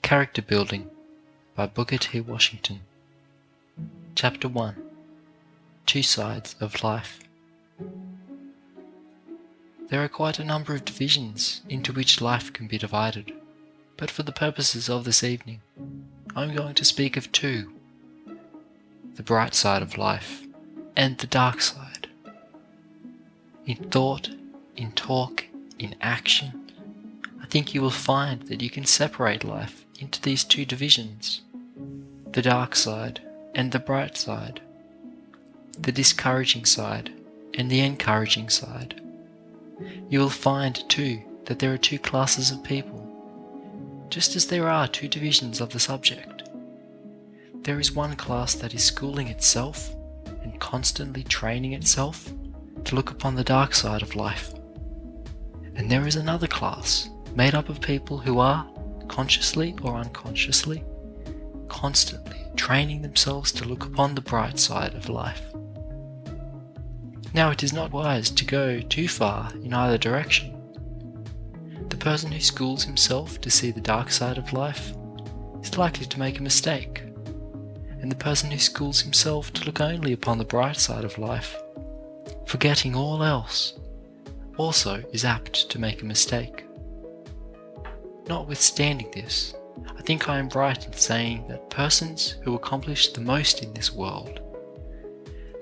Character Building by Booker T. Washington. Chapter 1. Two Sides of Life. There are quite a number of divisions into which life can be divided, but for the purposes of this evening, I'm going to speak of two: the bright side of life and the dark side. In thought, in talk, in action, I think you will find that you can separate life into these two divisions: the dark side and the bright side, the discouraging side and the encouraging side. You will find too that there are two classes of people, just as there are two divisions of the subject. There is one class that is schooling itself and constantly training itself to look upon the dark side of life. And there is another class made up of people who are, consciously or unconsciously, constantly training themselves to look upon the bright side of life. Now, it is not wise to go too far in either direction. The person who schools himself to see the dark side of life is likely to make a mistake, and the person who schools himself to look only upon the bright side of life, forgetting all else, also is apt to make a mistake. Notwithstanding this, I think I am right in saying that persons who accomplish the most in this world,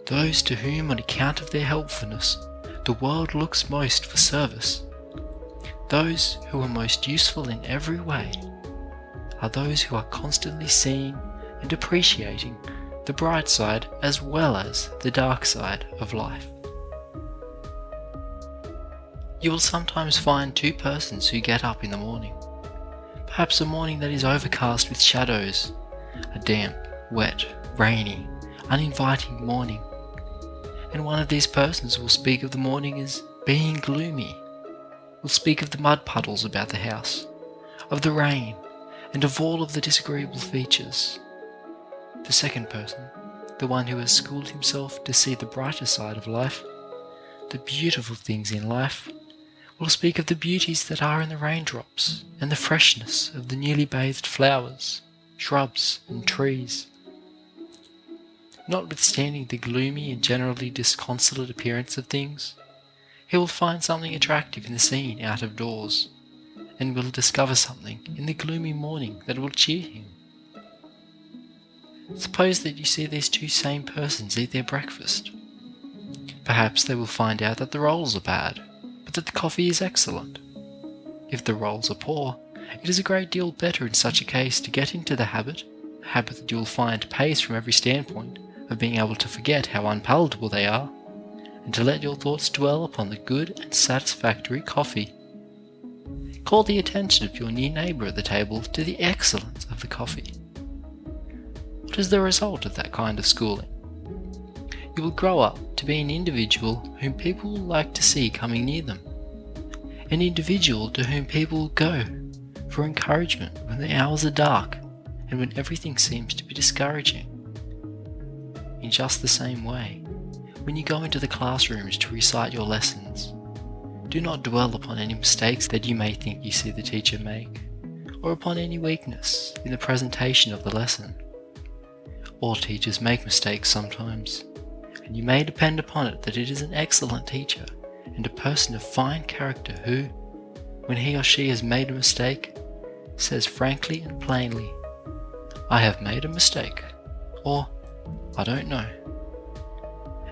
those to whom on account of their helpfulness the world looks most for service, those who are most useful in every way, are those who are constantly seeing and appreciating the bright side as well as the dark side of life. You will sometimes find two persons who get up in the morning, perhaps a morning that is overcast with shadows, a damp, wet, rainy, uninviting morning, and one of these persons will speak of the morning as being gloomy, will speak of the mud puddles about the house, of the rain, and of all of the disagreeable features. The second person, the one who has schooled himself to see the brighter side of life, the beautiful things in life, will speak of the beauties that are in the raindrops and the freshness of the newly bathed flowers, shrubs, and trees. Notwithstanding the gloomy and generally disconsolate appearance of things, he will find something attractive in the scene out of doors, and will discover something in the gloomy morning that will cheer him. Suppose that you see these two same persons eat their breakfast. Perhaps they will find out that the rolls are bad, but that the coffee is excellent. If the rolls are poor, it is a great deal better in such a case to get into the habit, a habit that you will find pays from every standpoint, of being able to forget how unpalatable they are, and to let your thoughts dwell upon the good and satisfactory coffee. Call the attention of your near neighbour at the table to the excellence of the coffee. What is the result of that kind of schooling? You will grow up to be an individual whom people will like to see coming near them, an individual to whom people will go for encouragement when the hours are dark and when everything seems to be discouraging. In just the same way, when you go into the classrooms to recite your lessons, do not dwell upon any mistakes that you may think you see the teacher make, or upon any weakness in the presentation of the lesson. All teachers make mistakes sometimes, and you may depend upon it that it is an excellent teacher and a person of fine character who, when he or she has made a mistake, says frankly and plainly, "I have made a mistake," or "I don't know."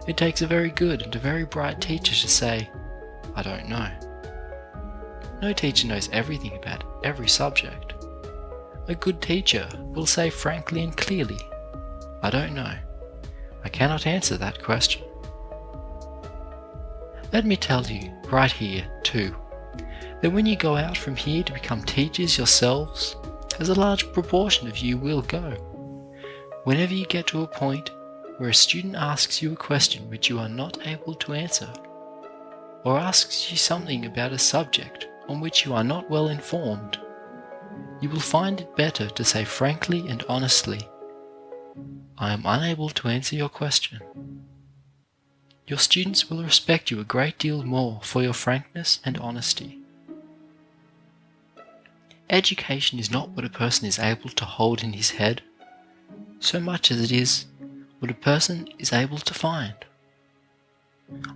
It takes a very good and a very bright teacher to say, "I don't know." No teacher knows everything about every subject. A good teacher will say frankly and clearly, "I don't know. I cannot answer that question." Let me tell you right here, too, that when you go out from here to become teachers yourselves, as a large proportion of you will go, whenever you get to a point where a student asks you a question which you are not able to answer, or asks you something about a subject on which you are not well informed, you will find it better to say frankly and honestly, "I am unable to answer your question." Your students will respect you a great deal more for your frankness and honesty. Education is not what a person is able to hold in his head, so much as it is what a person is able to find.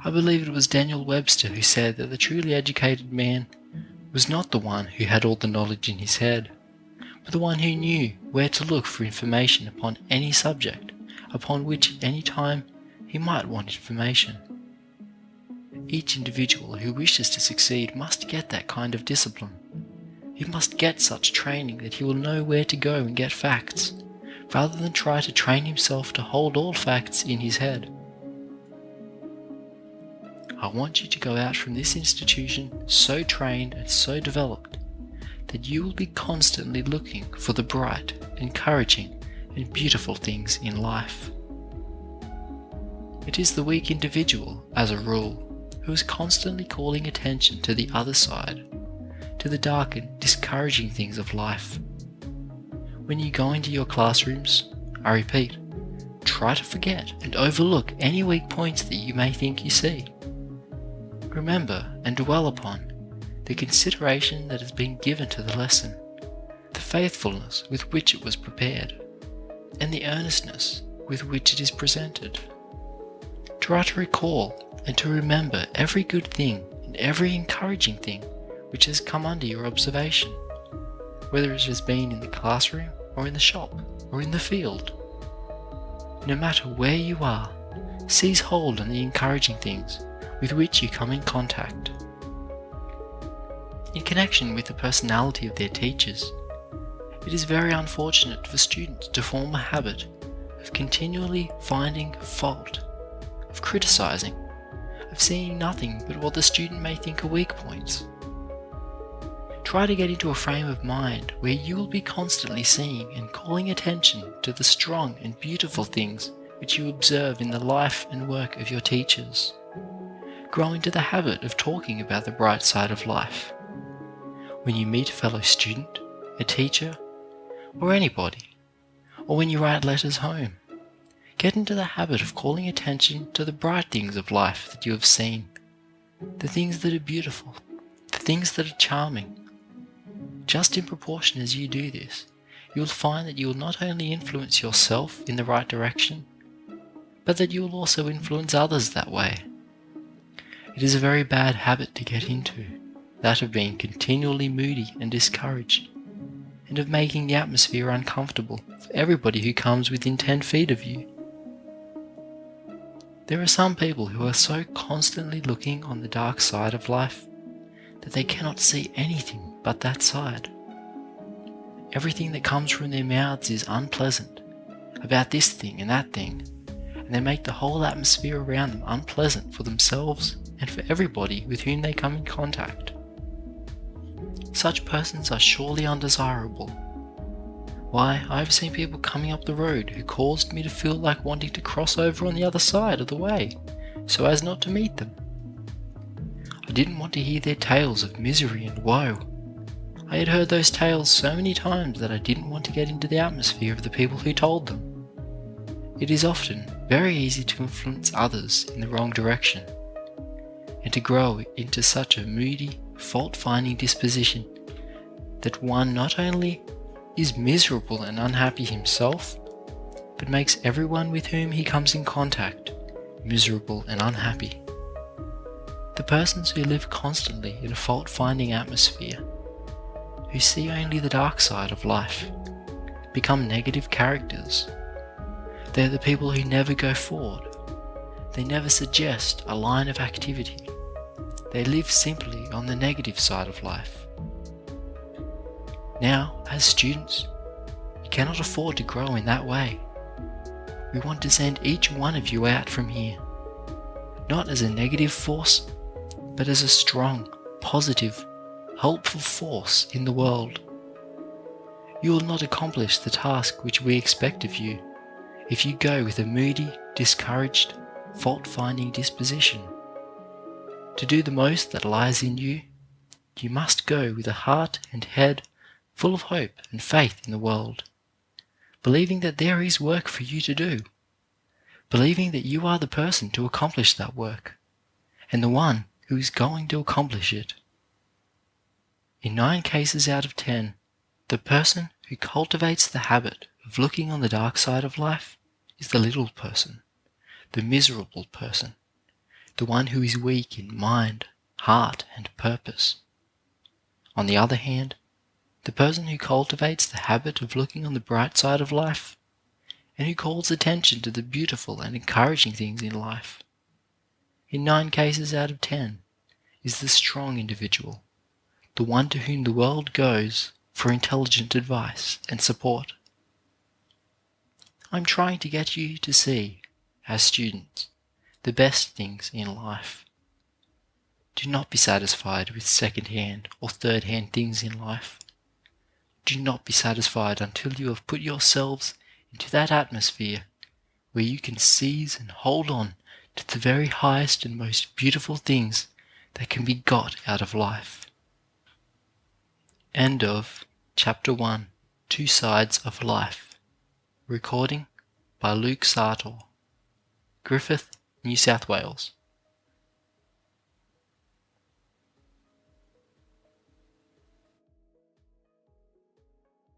I believe it was Daniel Webster who said that the truly educated man was not the one who had all the knowledge in his head, but the one who knew where to look for information upon any subject upon which at any time he might want information. Each individual who wishes to succeed must get that kind of discipline. He must get such training that he will know where to go and get facts, rather than try to train himself to hold all facts in his head. I want you to go out from this institution so trained and so developed that you will be constantly looking for the bright, encouraging, and beautiful things in life. It is the weak individual, as a rule, who is constantly calling attention to the other side, to the dark and discouraging things of life. When you go into your classrooms, I repeat, try to forget and overlook any weak points that you may think you see. Remember and dwell upon the consideration that has been given to the lesson, the faithfulness with which it was prepared, and the earnestness with which it is presented. Try to recall and to remember every good thing and every encouraging thing which has come under your observation, whether it has been in the classroom or in the shop or in the field. No matter where you are, seize hold on the encouraging things with which you come in contact. In connection with the personality of their teachers, it is very unfortunate for students to form a habit of continually finding fault, of criticizing, of seeing nothing but what the student may think are weak points. Try to get into a frame of mind where you will be constantly seeing and calling attention to the strong and beautiful things which you observe in the life and work of your teachers. Grow into the habit of talking about the bright side of life. When you meet a fellow student, a teacher, or anybody, or when you write letters home, get into the habit of calling attention to the bright things of life that you have seen, the things that are beautiful, the things that are charming. Just in proportion as you do this, you will find that you will not only influence yourself in the right direction, but that you will also influence others that way. It is a very bad habit to get into, that of being continually moody and discouraged, and of making the atmosphere uncomfortable for everybody who comes within 10 feet of you. There are some people who are so constantly looking on the dark side of life that they cannot see anything but that side. Everything that comes from their mouths is unpleasant, about this thing and that thing, and they make the whole atmosphere around them unpleasant for themselves and for everybody with whom they come in contact. Such persons are surely undesirable. Why, I have seen people coming up the road who caused me to feel like wanting to cross over on the other side of the way, so as not to meet them. I didn't want to hear their tales of misery and woe. I had heard those tales so many times that I didn't want to get into the atmosphere of the people who told them. It is often very easy to influence others in the wrong direction, and to grow into such a moody, fault-finding disposition that one not only is miserable and unhappy himself, but makes everyone with whom he comes in contact miserable and unhappy. The persons who live constantly in a fault-finding atmosphere, who see only the dark side of life, become negative characters. They are the people who never go forward. They never suggest a line of activity. They live simply on the negative side of life. Now, as students, you cannot afford to grow in that way. We want to send each one of you out from here, not as a negative force, but as a strong, positive, helpful force in the world. You will not accomplish the task which we expect of you if you go with a moody, discouraged, fault-finding disposition. To do the most that lies in you, you must go with a heart and head full of hope and faith in the world, believing that there is work for you to do, believing that you are the person to accomplish that work, and the one who is going to accomplish it. In 9 cases out of 10, The person who cultivates the habit of looking on the dark side of life is the little person, the miserable person, the one who is weak in mind, heart, and purpose. On the other hand, the person who cultivates the habit of looking on the bright side of life, and who calls attention to the beautiful and encouraging things in life, in 9 cases out of 10, is the strong individual, the one to whom the world goes for intelligent advice and support. I'm trying to get you to see, as students, the best things in life. Do not be satisfied with second-hand or third-hand things in life. Do not be satisfied until you have put yourselves into that atmosphere where you can seize and hold on to the very highest and most beautiful things that can be got out of life. End of Chapter 1, 2 Sides of Life. Recording by Luke Sartor, Griffith, New South Wales.